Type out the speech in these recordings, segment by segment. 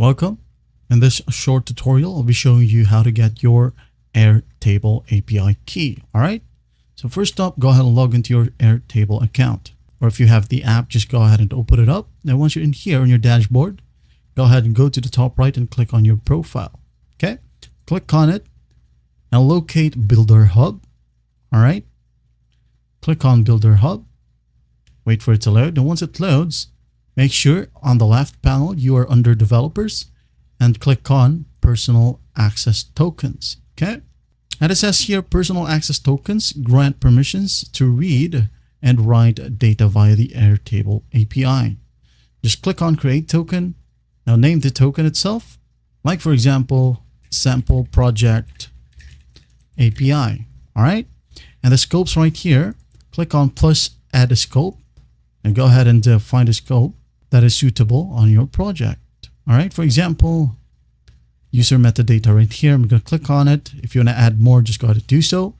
Welcome. In this short tutorial, I'll be showing you how to get your Airtable API key. All right. So first up, go ahead and log into your Airtable account. Or if you have the app, just go ahead and open it up. Now, once you're in here on your dashboard, go ahead and go to the top right and click on your profile. Okay. Click on it. Now locate Builder Hub. All right. Click on Builder Hub. Wait for it to load. And once it loads, make sure on the left panel you are under Developers and click on Personal Access Tokens. Okay. And it says here, Personal Access Tokens grant permissions to read and write data via the Airtable API. Just click on Create Token. Now name the token itself, like for example, Sample Project API. All right. And the scopes right here, click on plus add a scope and go ahead and find a scope that is suitable on your project. All right. For example, user metadata right here. I'm going to click on it. If you want to add more, just go ahead and do so.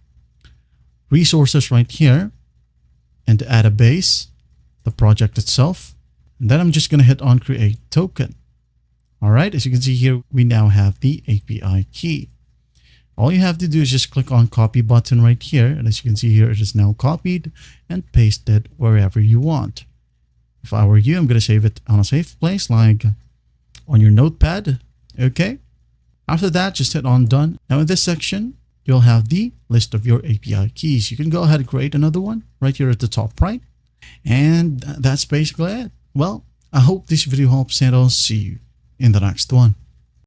Resources right here, and to add a base, the project itself. And then I'm just going to hit on create token. All right. As you can see here, we now have the API key. All you have to do is just click on copy button right here. And as you can see here, it is now copied and pasted wherever you want. If I were you, I'm going to save it on a safe place, like on your notepad. Okay. After that, just hit on done. Now in this section, you'll have the list of your API keys. You can go ahead and create another one right here at the top right. And that's basically it. Well, I hope this video helps and I'll see you in the next one.